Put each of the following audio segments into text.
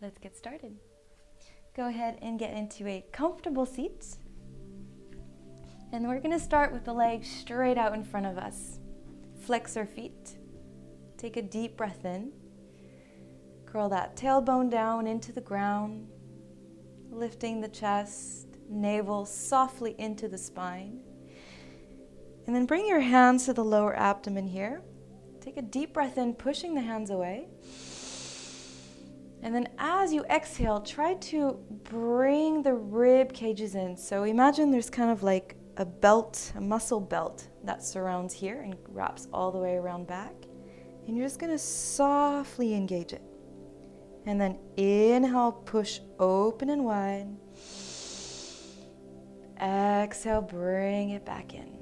Let's get started. Go ahead and get into a comfortable seat. And we're going to start with the legs straight out in front of us. Flex our feet. Take a deep breath in. Curl that tailbone down into the ground, lifting the chest, navel softly into the spine. And then bring your hands to the lower abdomen here. Take a deep breath in, pushing the hands away. And then as you exhale, try to bring the rib cages in. So imagine there's kind of like a belt, a muscle belt that surrounds here and wraps all the way around back. And you're just going to softly engage it. And then inhale, push open and wide. Exhale, bring it back in.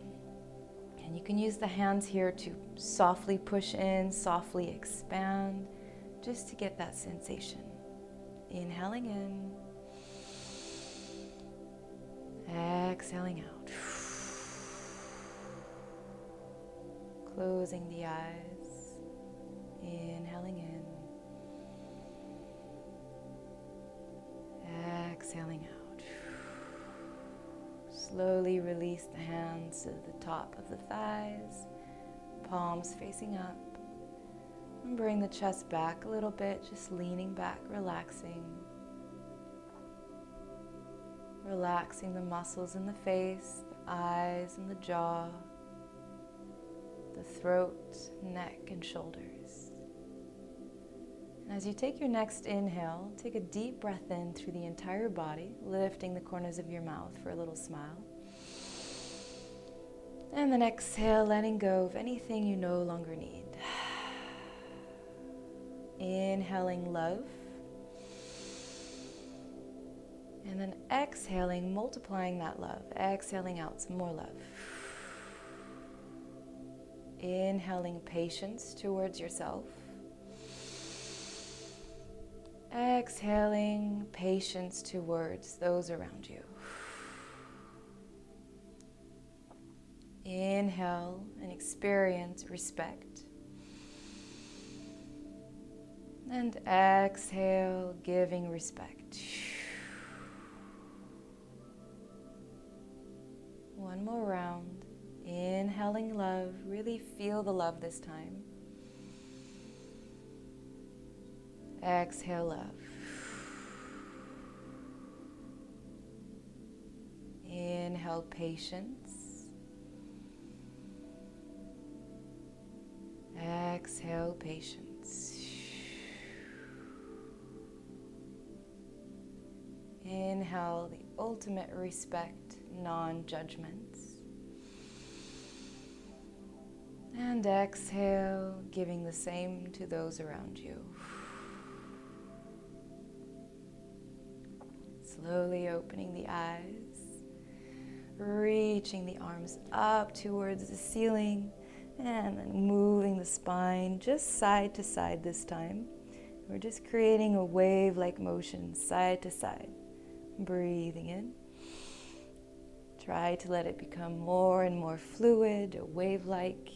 And you can use the hands here to softly push in, softly expand, just to get that sensation. Inhaling in. Exhaling out. Closing the eyes. Inhaling in. Exhaling out. Slowly release the hands to the top of the thighs, palms facing up. And bring the chest back a little bit, just leaning back, relaxing. Relaxing the muscles in the face, the eyes and the jaw, the throat, neck, and shoulders. And as you take your next inhale, take a deep breath in through the entire body, lifting the corners of your mouth for a little smile. And then exhale, letting go of anything you no longer need. Inhaling love. And then exhaling, multiplying that love. Exhaling out some more love. Inhaling patience towards yourself. Exhaling patience towards those around you. Inhale and experience respect. And exhale, giving respect. One more round. Inhaling love. Really feel the love this time. Exhale love. Inhale patience. Exhale patience. Inhale the ultimate respect, non-judgment. And exhale, giving the same to those around you. Slowly opening the eyes, reaching the arms up towards the ceiling, and then moving the spine just side to side this time. We're just creating a wave-like motion side to side. Breathing in. Try to let it become more and more fluid, wave-like.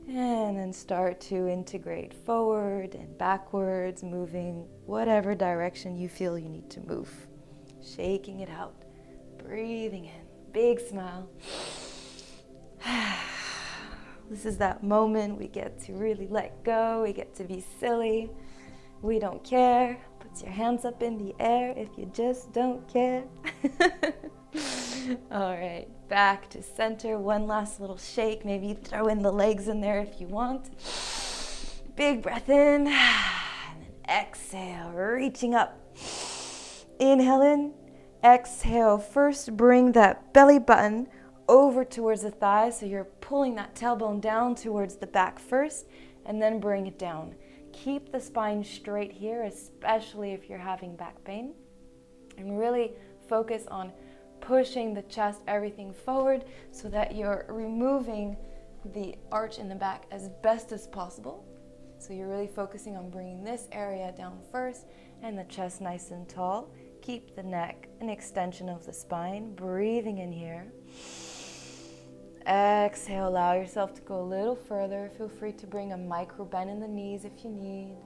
And then start to integrate forward and backwards, moving whatever direction you feel you need to move. Shaking it out. Breathing in. Big smile. This is that moment we get to really let go. We get to be silly. We don't care. Put your hands up in the air if you just don't care. All right, back to center. One last little shake. Maybe throw in the legs in there if you want. Big breath in. And then exhale, reaching up. Inhale in. Exhale. First, bring that belly button over towards the thighs. So you're pulling that tailbone down towards the back first, and then bring it down. Keep the spine straight here, especially if you're having back pain. And really focus on pushing the chest, everything forward, so that you're removing the arch in the back as best as possible. So you're really focusing on bringing this area down first, and the chest nice and tall. Keep the neck an extension of the spine. Breathing in here. Exhale, allow yourself to go a little further. Feel free to bring a micro bend in the knees if you need.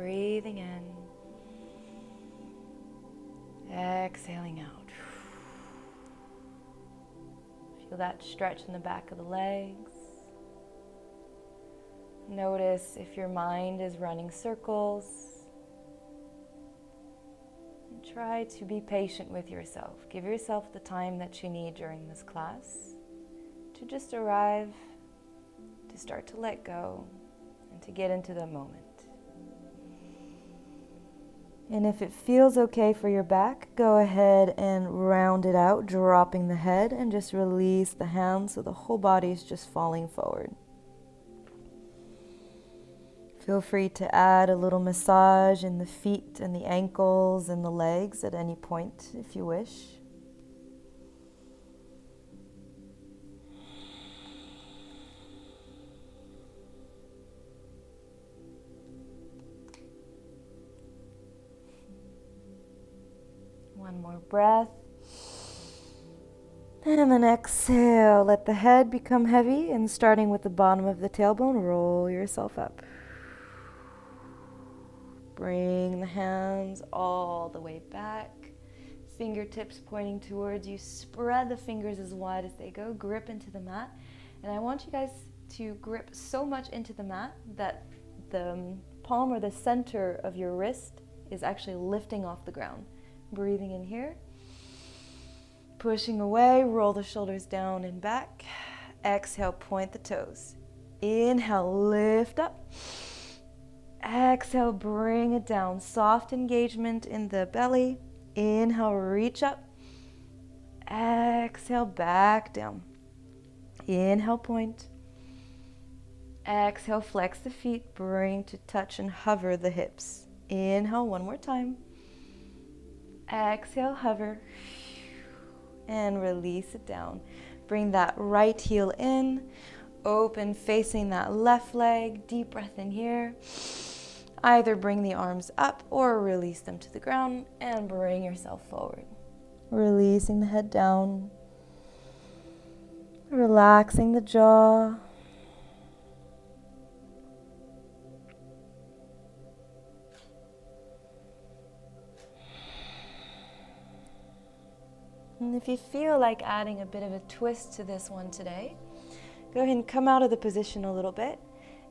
Breathing in. Exhaling out. Feel that stretch in the back of the legs. Notice if your mind is running circles. And try to be patient with yourself. Give yourself the time that you need during this class to just arrive, to start to let go, and to get into the moment. And if it feels okay for your back, go ahead and round it out, dropping the head, and just release the hands so the whole body is just falling forward. Feel free to add a little massage in the feet and the ankles and the legs at any point if you wish. One more breath. And then exhale. Let the head become heavy, and starting with the bottom of the tailbone, roll yourself up. Bring the hands all the way back. Fingertips pointing towards you. Spread the fingers as wide as they go. Grip into the mat. And I want you guys to grip so much into the mat that the palm or the center of your wrist is actually lifting off the ground. Breathing in here. Pushing away, roll the shoulders down and back. Exhale, point the toes. Inhale, lift up. Exhale, bring it down. Soft engagement in the belly. Inhale, reach up. Exhale, back down. Inhale, point. Exhale, flex the feet. Bring to touch and hover the hips. Inhale, one more time. Exhale, hover. And release it down. Bring that right heel in. Open, facing that left leg. Deep breath in here. Either bring the arms up or release them to the ground and bring yourself forward. Releasing the head down. Relaxing the jaw. And if you feel like adding a bit of a twist to this one today, go ahead and come out of the position a little bit.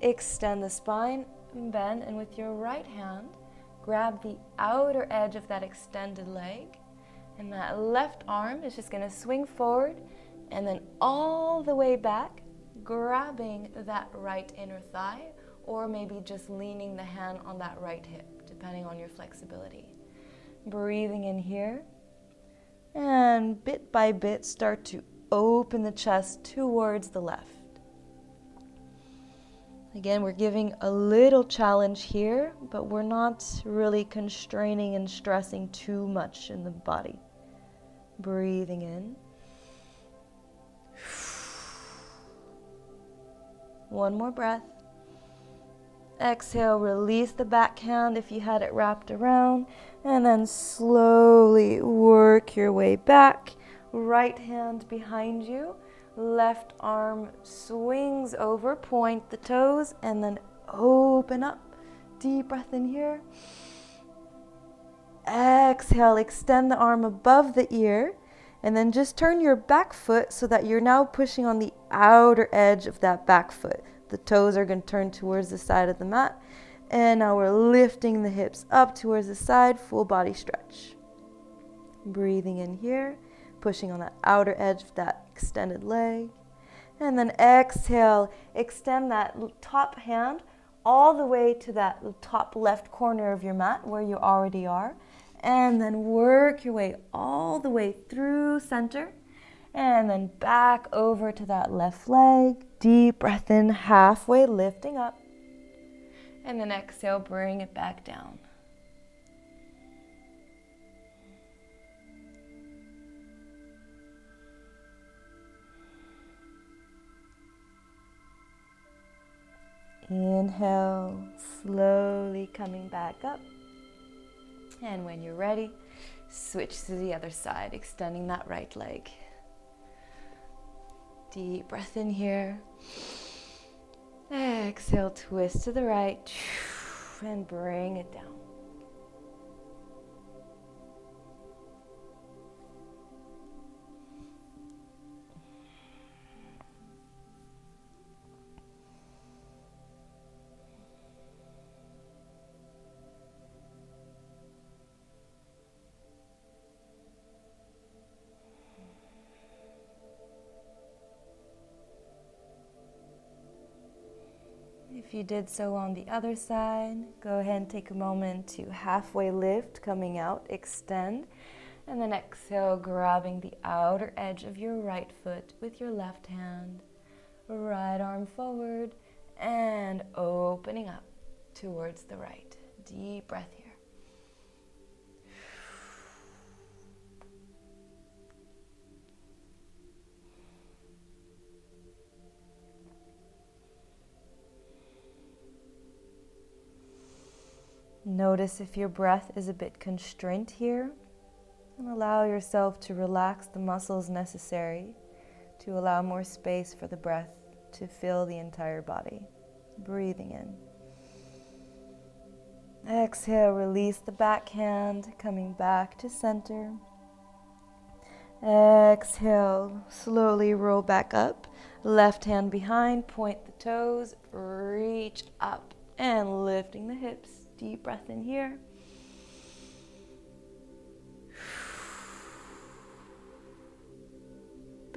Extend the spine and bend, and with your right hand, grab the outer edge of that extended leg. And that left arm is just going to swing forward and then all the way back, grabbing that right inner thigh, or maybe just leaning the hand on that right hip, depending on your flexibility. Breathing in here. And bit by bit, start to open the chest towards the left. Again, we're giving a little challenge here, but we're not really constraining and stressing too much in the body. Breathing in. One more breath. Exhale, release the back hand if you had it wrapped around, and then slowly work your way back. Right hand behind you, left arm swings over, point the toes, and then open up. Deep breath in here. Exhale, extend the arm above the ear, and then just turn your back foot so that you're now pushing on the outer edge of that back foot. The toes are going to turn towards the side of the mat. And now we're lifting the hips up towards the side, full body stretch. Breathing in here, pushing on the outer edge of that extended leg. And then exhale, extend that top hand all the way to that top left corner of your mat where you already are. And then work your way all the way through center. And then back over to that left leg. Deep breath in, halfway lifting up. And then exhale, bring it back down. Inhale, slowly coming back up. And when you're ready, switch to the other side, extending that right leg. Deep breath in here. Exhale, twist to the right. And bring it down. If you did so on the other side, go ahead and take a moment to halfway lift, coming out, extend, and then exhale, grabbing the outer edge of your right foot with your left hand, right arm forward, and opening up towards the right. Deep breath here. Notice if your breath is a bit constrained here, and allow yourself to relax the muscles necessary to allow more space for the breath to fill the entire body. Breathing in. Exhale, release the back hand, coming back to center. Exhale, slowly roll back up. Left hand behind, point the toes, reach up, and lifting the hips. Deep breath in here.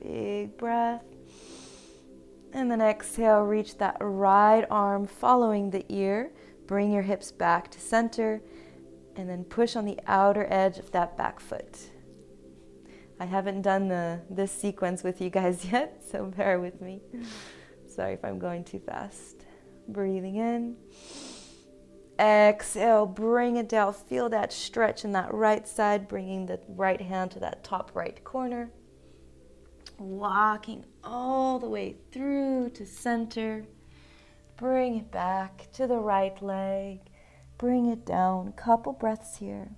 Big breath. And then exhale, reach that right arm following the ear. Bring your hips back to center. And then push on the outer edge of that back foot. I haven't done this sequence with you guys yet, so bear with me. Sorry if I'm going too fast. Breathing in. Exhale, bring it down. Feel that stretch in that right side, bringing the right hand to that top right corner. Walking all the way through to center. Bring it back to the right leg. Bring it down. Couple breaths here.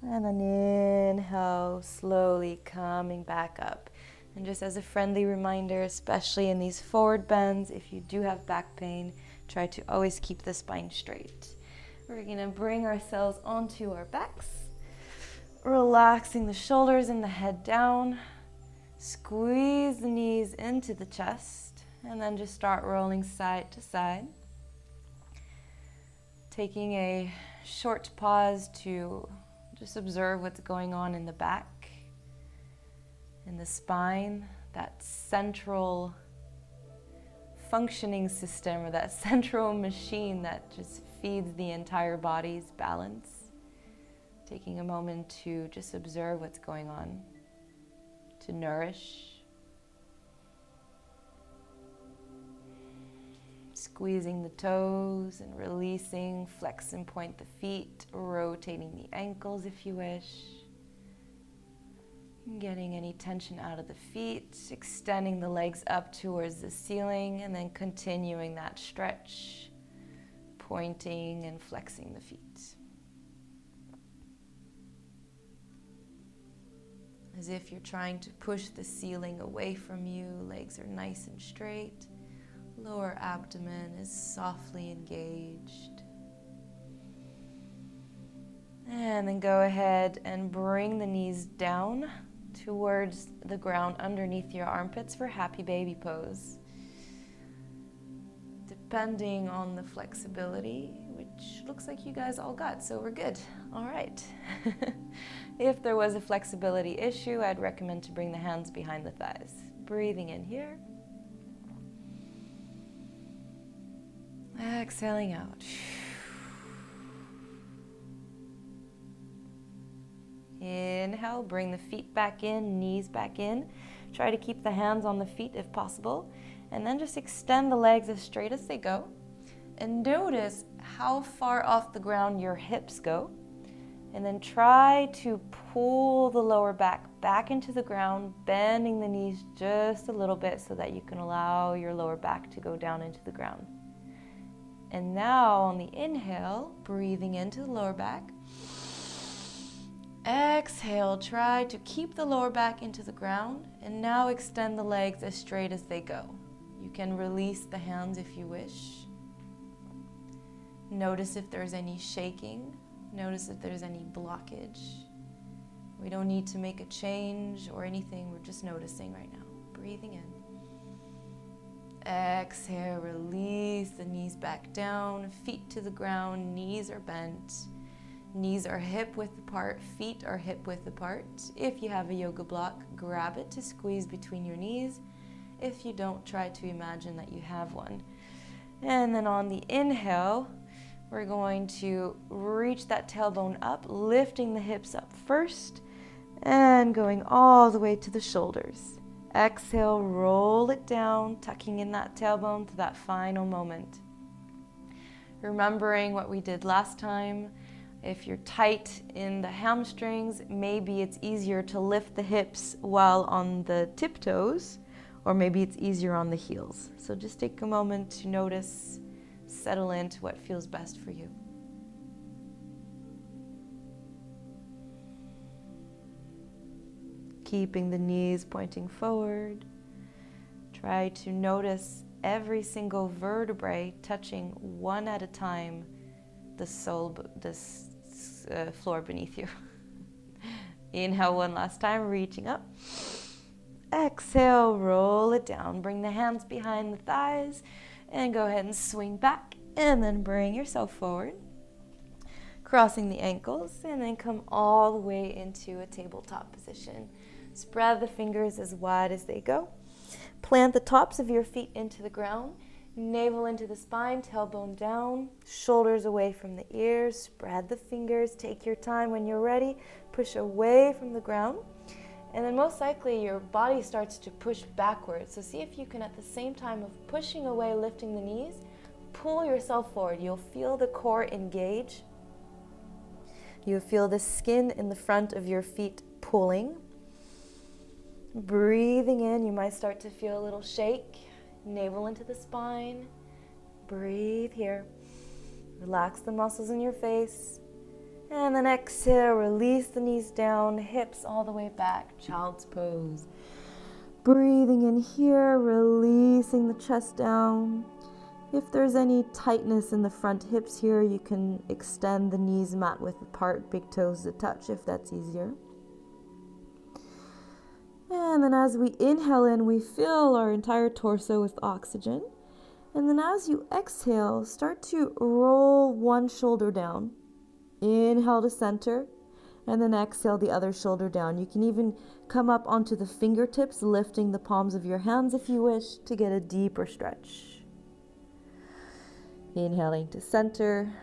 And then inhale, slowly coming back up. And just as a friendly reminder, especially in these forward bends, if you do have back pain, try to always keep the spine straight. We're going to bring ourselves onto our backs, relaxing the shoulders and the head down. Squeeze the knees into the chest, and then just start rolling side to side. Taking a short pause to just observe what's going on in the back. In the spine, that central functioning system, or that central machine that just feeds the entire body's balance. Taking a moment to just observe what's going on, to nourish. Squeezing the toes and releasing, flex and point the feet, rotating the ankles if you wish. Getting any tension out of the feet, extending the legs up towards the ceiling, and then continuing that stretch, pointing and flexing the feet. As if you're trying to push the ceiling away from you, legs are nice and straight, lower abdomen is softly engaged. And then go ahead and bring the knees down towards the ground underneath your armpits for happy baby pose. Depending on the flexibility, which looks like you guys all got, so we're good. All right. If there was a flexibility issue, I'd recommend to bring the hands behind the thighs. Breathing in here. Exhaling out. Inhale, bring the feet back in, knees back in. Try to keep the hands on the feet if possible. And then just extend the legs as straight as they go. And notice how far off the ground your hips go. And then try to pull the lower back into the ground, bending the knees just a little bit so that you can allow your lower back to go down into the ground. And now on the inhale, breathing into the lower back. Exhale, try to keep the lower back into the ground, and now extend the legs as straight as they go. You can release the hands if you wish. Notice if there's any shaking. Notice if there's any blockage. We don't need to make a change or anything. We're just noticing right now. Breathing in. Exhale, release the knees back down, feet to the ground, knees are bent. Knees are hip width apart, feet are hip width apart. If you have a yoga block, grab it to squeeze between your knees. If you don't, try to imagine that you have one. And then on the inhale, we're going to reach that tailbone up, lifting the hips up first, and going all the way to the shoulders. Exhale, roll it down, tucking in that tailbone to that final moment. Remembering what we did last time, if you're tight in the hamstrings, maybe it's easier to lift the hips while on the tiptoes, or maybe it's easier on the heels. So just take a moment to notice, settle into what feels best for you. Keeping the knees pointing forward. Try to notice every single vertebrae touching one at a time the floor beneath you. Inhale one last time, reaching up. Exhale, roll it down. Bring the hands behind the thighs and go ahead and swing back, and then bring yourself forward. Crossing the ankles, and then come all the way into a tabletop position. Spread the fingers as wide as they go. Plant the tops of your feet into the ground. Navel into the spine, tailbone down, shoulders away from the ears. Spread the fingers. Take your time when you're ready. Push away from the ground. And then most likely your body starts to push backwards. So see if you can, at the same time of pushing away, lifting the knees, pull yourself forward. You'll feel the core engage. You'll feel the skin in the front of your feet pulling. Breathing in, you might start to feel a little shake. Navel into the spine. Breathe here. Relax the muscles in your face. And then exhale, release the knees down, hips all the way back, child's pose. Breathing in here, releasing the chest down. If there's any tightness in the front hips here, you can extend the knees mat width apart, big toes to touch if that's easier. And then as we inhale in, we fill our entire torso with oxygen. And then as you exhale, start to roll one shoulder down. Inhale to center, and then exhale the other shoulder down. You can even come up onto the fingertips, lifting the palms of your hands if you wish to get a deeper stretch. Inhaling to center,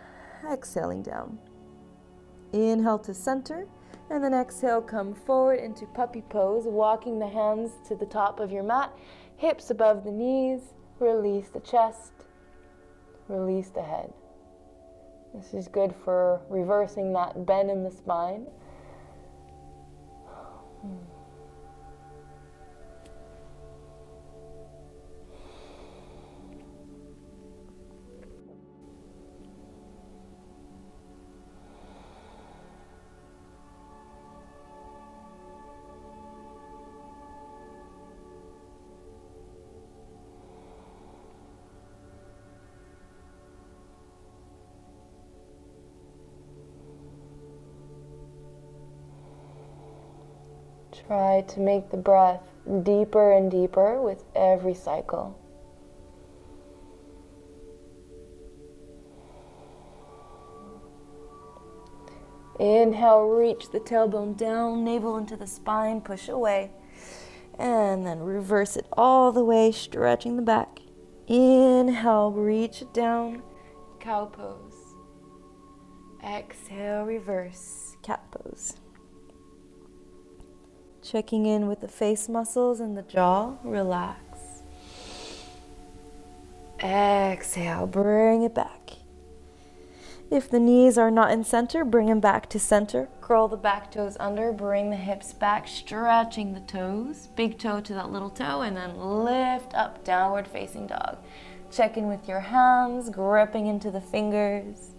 exhaling down. Inhale to center, and then exhale, come forward into puppy pose, walking the hands to the top of your mat, hips above the knees, release the chest, release the head. This is good for reversing that bend in the spine. Try to make the breath deeper and deeper with every cycle. Inhale, reach the tailbone down, navel into the spine, push away. And then reverse it all the way, stretching the back. Inhale, reach it down, cow pose. Exhale, reverse, cat pose. Checking in with the face muscles and the jaw, relax. Exhale, bring it back. If the knees are not in center, bring them back to center. Curl the back toes under, bring the hips back, stretching the toes. Big toe to that little toe, and then lift up, downward facing dog. Check in with your hands, gripping into the fingers.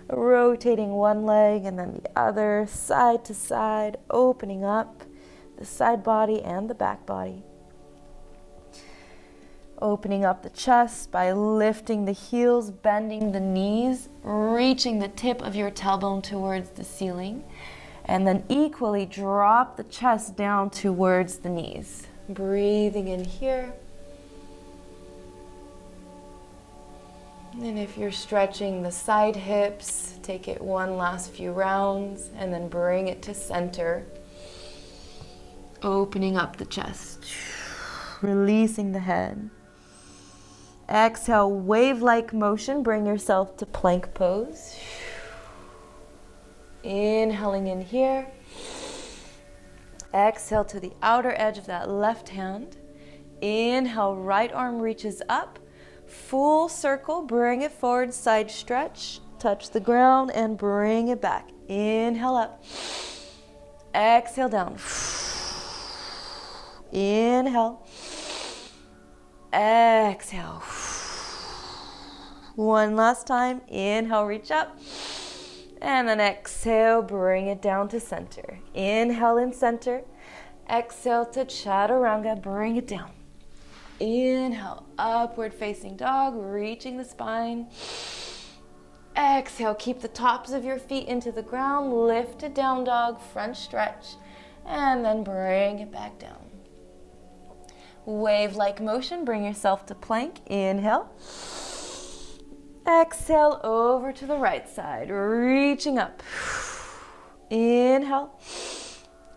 Rotating one leg and then the other, side to side, opening up the side body and the back body. Opening up the chest by lifting the heels, bending the knees, reaching the tip of your tailbone towards the ceiling, and then equally drop the chest down towards the knees. Breathing in here. And if you're stretching the side hips, take it one last few rounds and then bring it to center. Opening up the chest, releasing the head. Exhale, wave-like motion, bring yourself to plank pose. Inhaling in here. Exhale to the outer edge of that left hand. Inhale, right arm reaches up. Full circle, bring it forward, side stretch. Touch the ground and bring it back. Inhale up. Exhale down. Inhale. Exhale. One last time. Inhale, reach up. And then exhale, bring it down to center. Inhale in center. Exhale to chaturanga, bring it down. Inhale, upward facing dog, reaching the spine. Exhale, keep the tops of your feet into the ground, lift to down dog, front stretch, and then bring it back down. Wave-like motion, bring yourself to plank. Inhale. Exhale, over to the right side, reaching up. Inhale.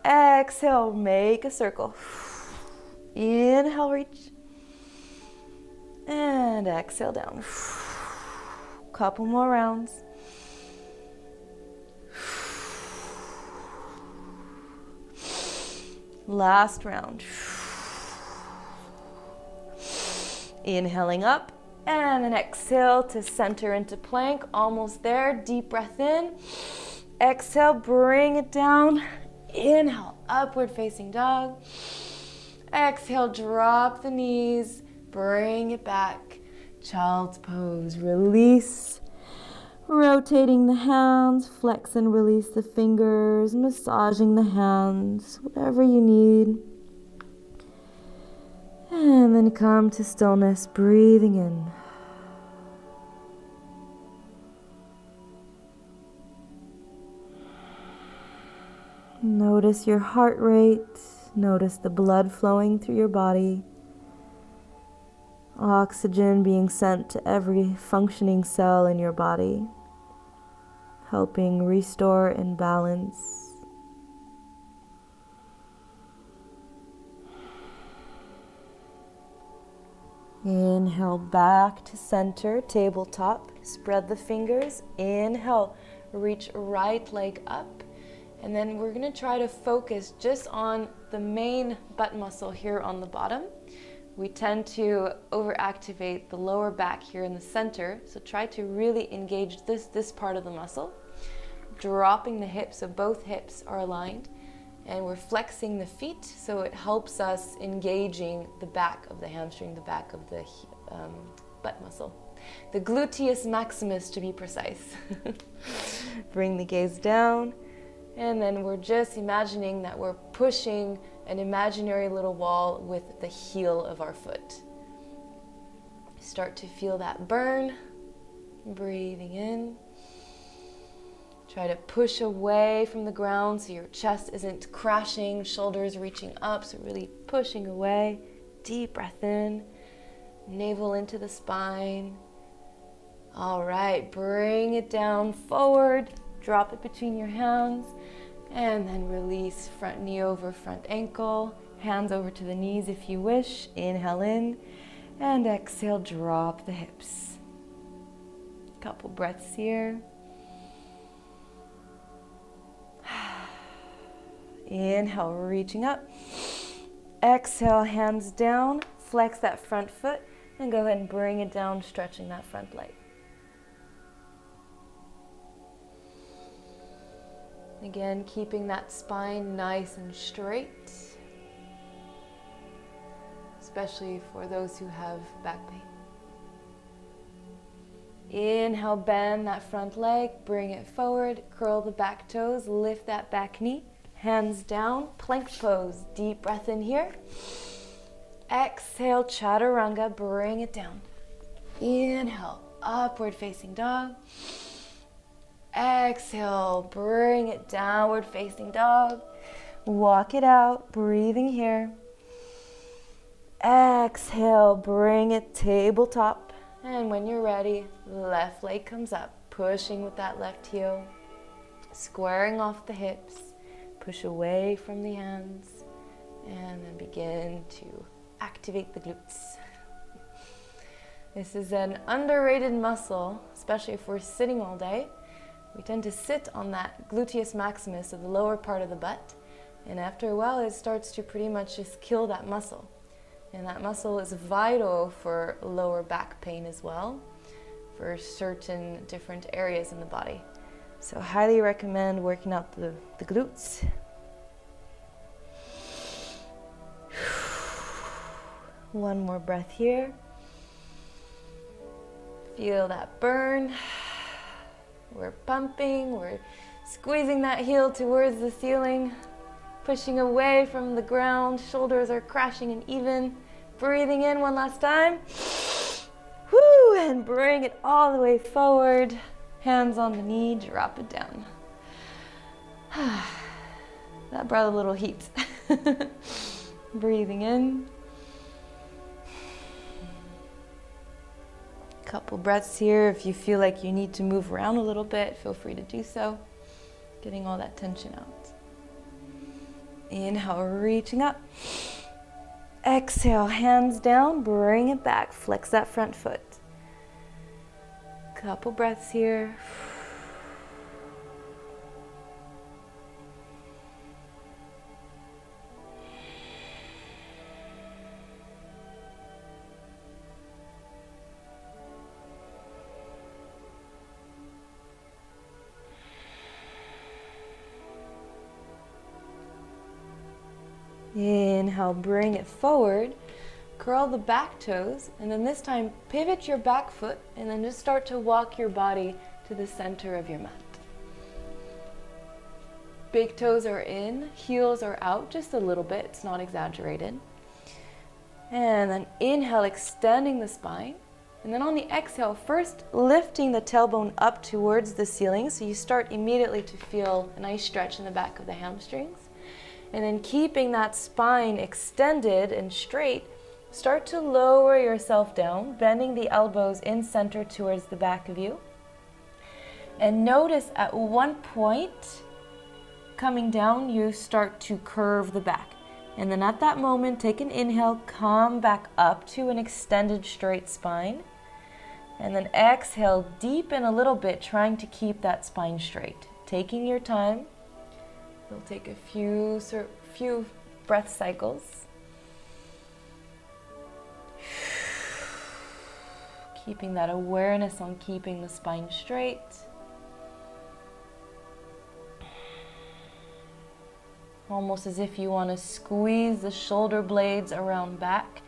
Exhale, make a circle. Inhale, reach. And exhale down. Couple more rounds. Last round. Inhaling up, and then exhale to center into plank. Almost there. Deep breath in. Exhale, bring it down. Inhale, upward facing dog. Exhale, drop the knees. Bring it back. Child's pose. Release. Rotating the hands. Flex and release the fingers. Massaging the hands. Whatever you need. And then come to stillness, breathing in. Notice your heart rate. Notice the blood flowing through your body. Oxygen being sent to every functioning cell in your body, helping restore and balance. Inhale back to center, tabletop. Spread the fingers. Inhale, reach right leg up. And then we're going to try to focus just on the main butt muscle here on the bottom. We tend to overactivate the lower back here in the center. So try to really engage this part of the muscle. Dropping the hips, so both hips are aligned. And we're flexing the feet, so it helps us engaging the back of the hamstring, the back of the butt muscle. The gluteus maximus, to be precise. Bring the gaze down, and then we're just imagining that we're pushing an imaginary little wall with the heel of our foot. Start to feel that burn. Breathing in. Try to push away from the ground so your chest isn't crashing, shoulders reaching up, so really pushing away. Deep breath in, navel into the spine. All right, bring it down forward, drop it between your hands, and then release front knee over front ankle, hands over to the knees if you wish. Inhale in, and exhale, drop the hips. Couple breaths here. Inhale, reaching up. Exhale, hands down. Flex that front foot and go ahead and bring it down, stretching that front leg. Again, keeping that spine nice and straight, especially for those who have back pain. Inhale, bend that front leg, bring it forward, curl the back toes, lift that back knee. Hands down, plank pose. Deep breath in here. Exhale, chaturanga, bring it down. Inhale, upward facing dog. Exhale, bring it downward facing dog. Walk it out, breathing here. Exhale, bring it tabletop. And when you're ready, left leg comes up, pushing with that left heel, squaring off the hips, push away from the hands, and then begin to activate the glutes. This is an underrated muscle, especially if we're sitting all day. We tend to sit on that gluteus maximus of the lower part of the butt, and after a while it starts to pretty much just kill that muscle. And that muscle is vital for lower back pain as well, for certain different areas in the body. So highly recommend working out the glutes. One more breath here. Feel that burn. We're pumping, we're squeezing that heel towards the ceiling, pushing away from the ground, shoulders are crashing and even. Breathing in one last time. Woo, and bring it all the way forward. Hands on the knee, drop it down. That brought a little heat. Breathing in. Couple breaths here. If you feel like you need to move around a little bit, feel free to do so. Getting all that tension out. Inhale, reaching up. Exhale, hands down, bring it back. Flex that front foot. Couple breaths here. Inhale, bring it forward, curl the back toes, and then this time pivot your back foot and then just start to walk your body to the center of your mat. Big toes are in, heels are out just a little bit, it's not exaggerated. And then inhale, extending the spine. And then on the exhale, first lifting the tailbone up towards the ceiling, so you start immediately to feel a nice stretch in the back of the hamstrings. And then keeping that spine extended and straight, start to lower yourself down, bending the elbows in center towards the back of you. And notice at one point, coming down, you start to curve the back. And then at that moment, take an inhale, come back up to an extended straight spine. And then exhale, deepen a little bit, trying to keep that spine straight. Taking your time. You'll take a few breath cycles. Keeping that awareness on keeping the spine straight. Almost as if you want to squeeze the shoulder blades around back,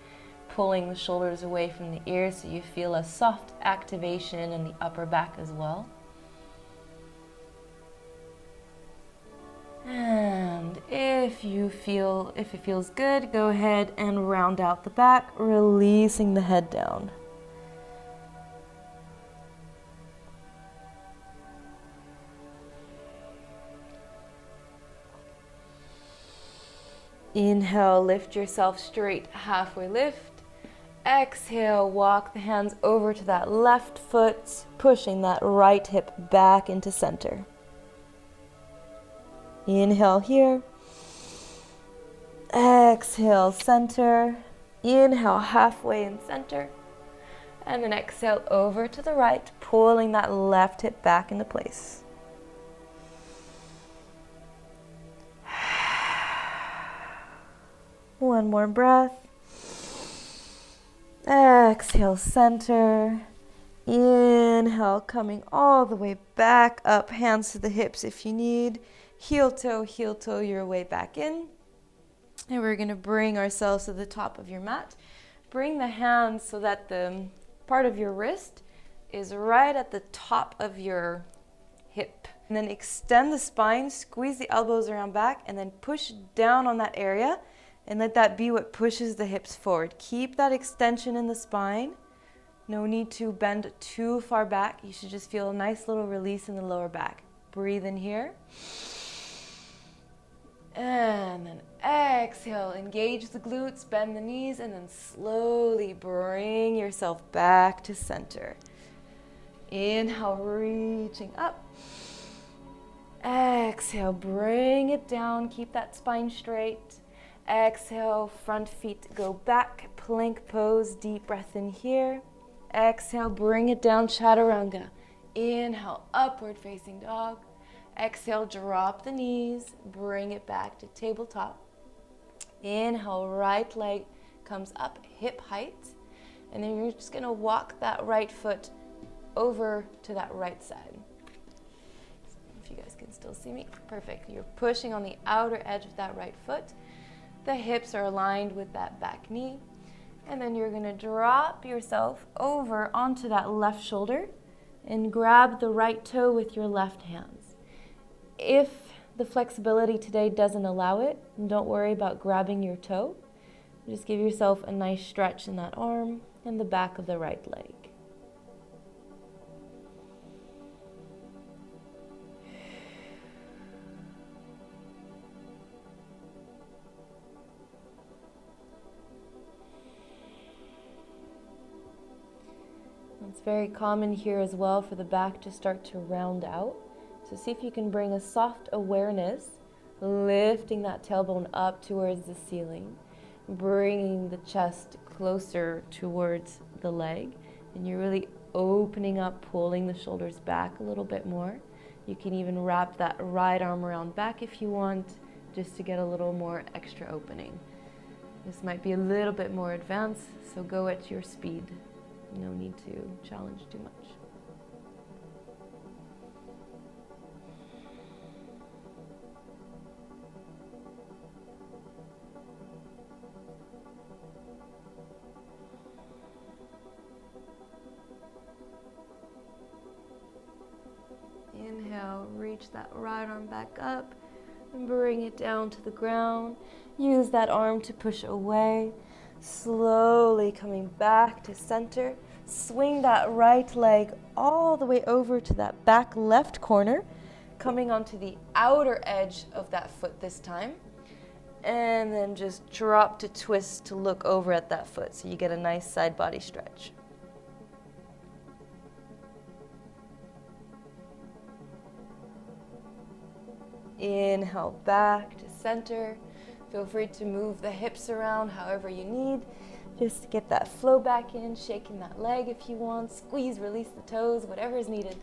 pulling the shoulders away from the ears so you feel a soft activation in the upper back as well. And if it feels good, go ahead and round out the back, releasing the head down. Inhale, lift yourself straight, halfway lift. Exhale, walk the hands over to that left foot, pushing that right hip back into center. Inhale here. Exhale, center. Inhale, halfway in center. And then exhale over to the right, pulling that left hip back into place. One more breath. Exhale, center. Inhale, coming all the way back up, hands to the hips if you need. Heel toe your way back in. And we're going to bring ourselves to the top of your mat. Bring the hands so that the part of your wrist is right at the top of your hip. And then extend the spine, squeeze the elbows around back, and then push down on that area And let that be what pushes the hips forward. Keep that extension in the spine. No need to bend too far back. You should just feel a nice little release in the lower back. Breathe in here. And then exhale, engage the glutes, bend the knees, and then slowly bring yourself back to center. Inhale, reaching up. Exhale, bring it down, keep that spine straight. Exhale, front feet go back, plank pose, deep breath in here. Exhale, bring it down, chaturanga. Inhale, upward facing dog. Exhale, drop the knees, bring it back to tabletop. Inhale, right leg comes up, hip height. And then you're just gonna walk that right foot over to that right side. If you guys can still see me, perfect. You're pushing on the outer edge of that right foot. The hips are aligned with that back knee. And then you're gonna drop yourself over onto that left shoulder and grab the right toe with your left hands. If the flexibility today doesn't allow it, don't worry about grabbing your toe. Just give yourself a nice stretch in that arm and the back of the right leg. It's very common here as well for the back to start to round out. So see if you can bring a soft awareness, lifting that tailbone up towards the ceiling, bringing the chest closer towards the leg, and you're really opening up, pulling the shoulders back a little bit more. You can even wrap that right arm around back if you want, just to get a little more extra opening. This might be a little bit more advanced, so go at your speed. No need to challenge too much. Inhale, reach that right arm back up and bring it down to the ground. Use that arm to push away. Slowly coming back to center. Swing that right leg all the way over to that back left corner, coming onto the outer edge of that foot this time. And then just drop to twist to look over at that foot so you get a nice side body stretch. Inhale back to center. Feel free to move the hips around however you need, just to get that flow back in, shaking that leg if you want, squeeze, release the toes, whatever is needed.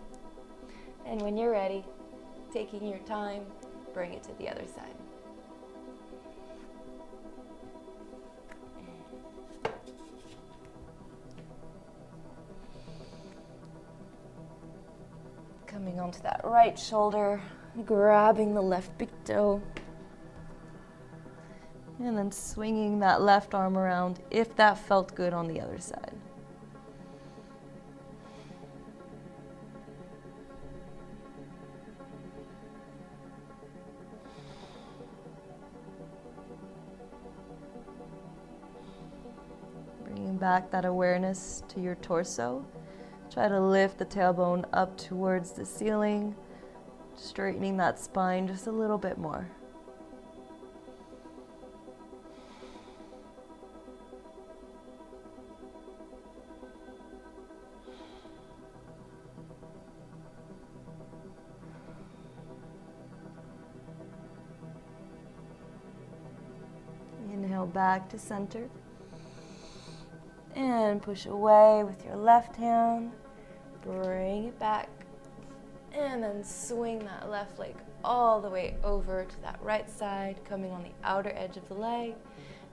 And when you're ready, taking your time, bring it to the other side. Coming onto that right shoulder, grabbing the left big toe. And then swinging that left arm around if that felt good on the other side. Bringing back that awareness to your torso. Try to lift the tailbone up towards the ceiling, straightening that spine just a little bit more. Inhale back to center. And push away with your left hand. Bring it back. And then swing that left leg all the way over to that right side, coming on the outer edge of the leg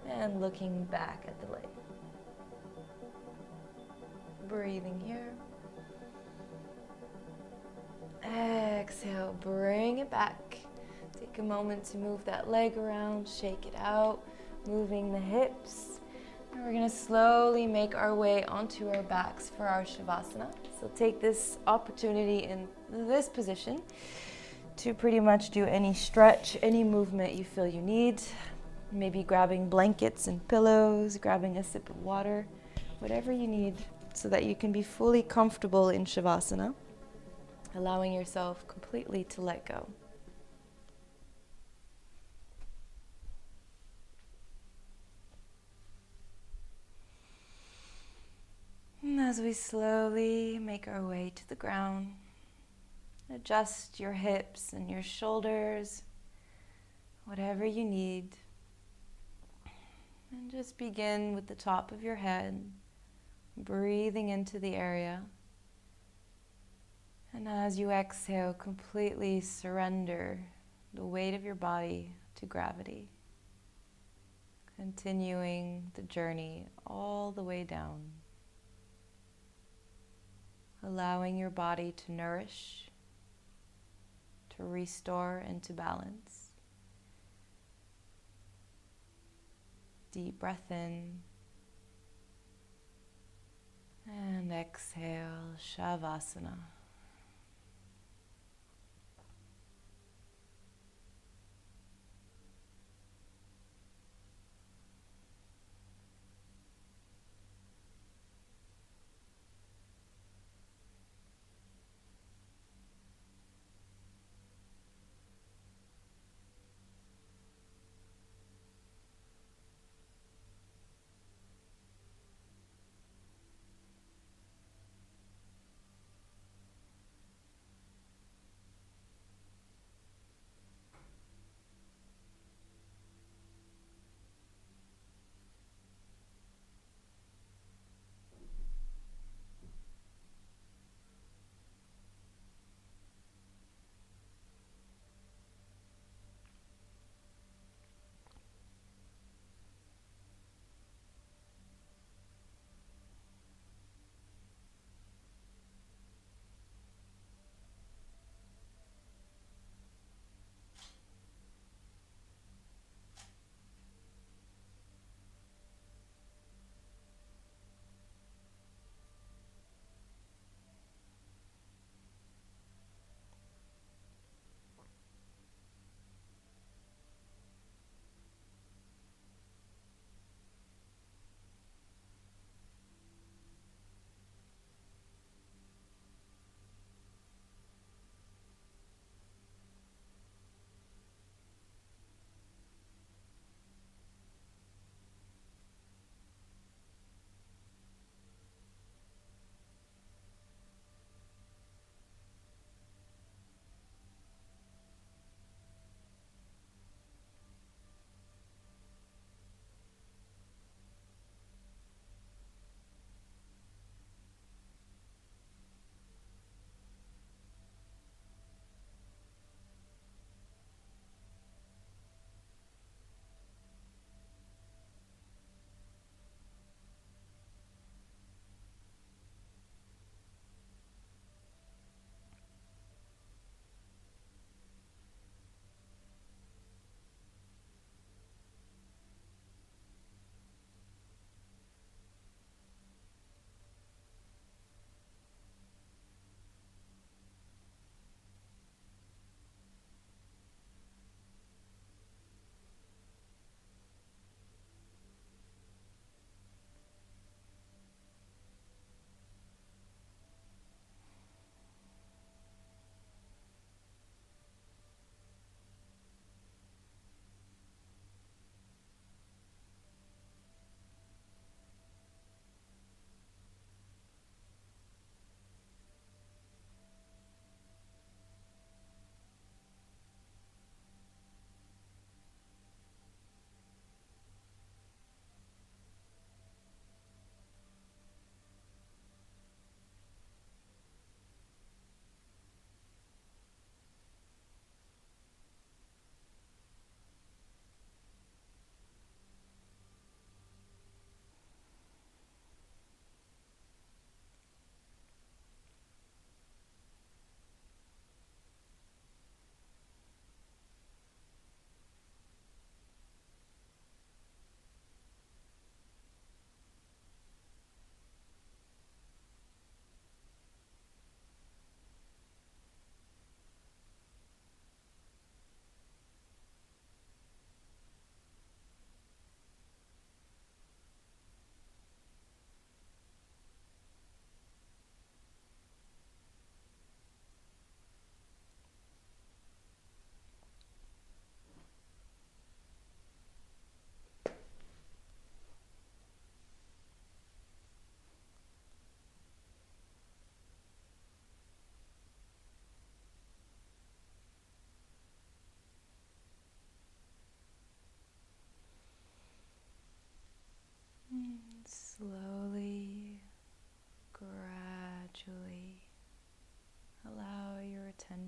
and looking back at the leg. Breathing here. Exhale, bring it back. Take a moment to move that leg around, shake it out, moving the hips. And we're going to slowly make our way onto our backs for our Shavasana. So take this opportunity in this position to pretty much do any stretch, any movement you feel you need. Maybe grabbing blankets and pillows, grabbing a sip of water, whatever you need so that you can be fully comfortable in Shavasana, allowing yourself completely to let go. And as we slowly make our way to the ground, adjust your hips and your shoulders, whatever you need. And just begin with the top of your head, breathing into the area. And as you exhale, completely surrender the weight of your body to gravity, continuing the journey all the way down, allowing your body to nourish, to restore into balance. Deep breath in and exhale, Shavasana.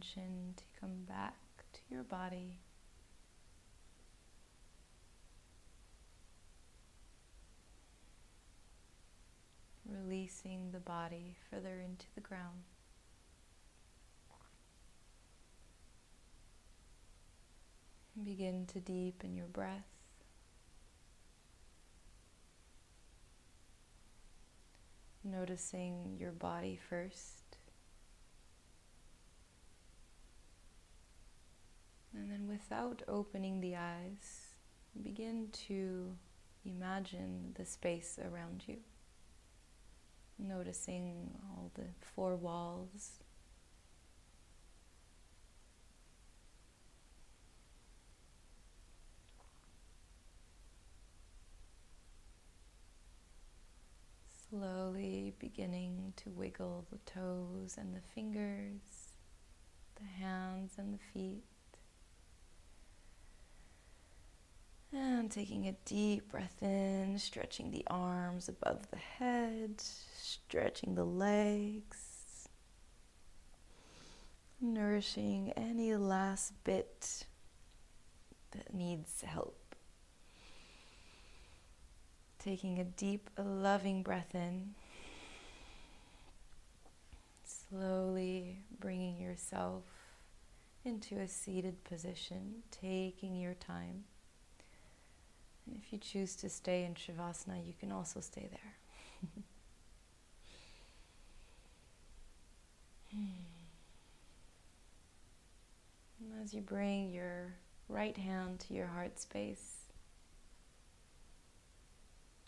attention to come back to your body. Releasing the body further into the ground. Begin to deepen your breath. Noticing your body first. And then without opening the eyes, begin to imagine the space around you. Noticing all the four walls. Slowly beginning to wiggle the toes and the fingers, the hands and the feet. And taking a deep breath in, stretching the arms above the head, stretching the legs, nourishing any last bit that needs help. Taking a deep, loving breath in, slowly bringing yourself into a seated position, taking your time. And if you choose to stay in Shavasana, you can also stay there. And as you bring your right hand to your heart space,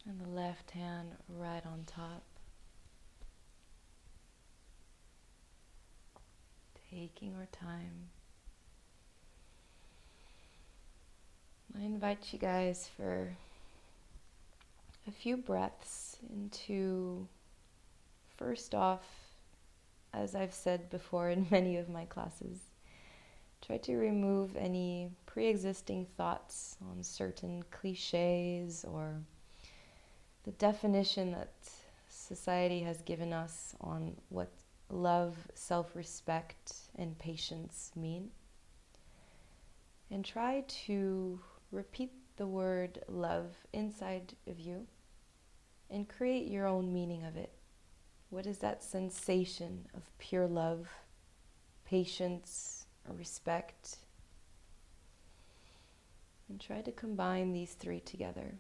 and the left hand right on top, taking our time. I invite you guys for a few breaths into, first off, as I've said before in many of my classes, try to remove any pre-existing thoughts on certain cliches or the definition that society has given us on what love, self-respect, and patience mean. And try to repeat the word love inside of you and create your own meaning of it. What is that sensation of pure love, patience, or respect? And try to combine these three together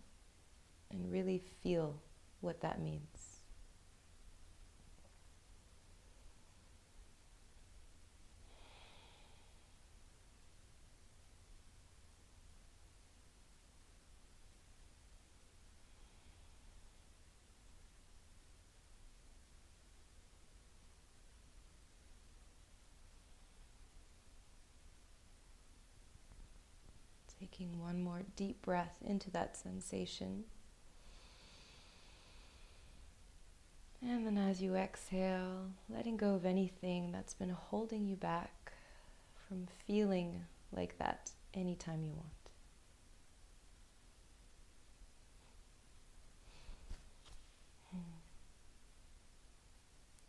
and really feel what that means. Taking one more deep breath into that sensation. And then as you exhale, letting go of anything that's been holding you back from feeling like that anytime you want.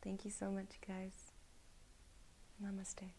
Thank you so much, guys. Namaste.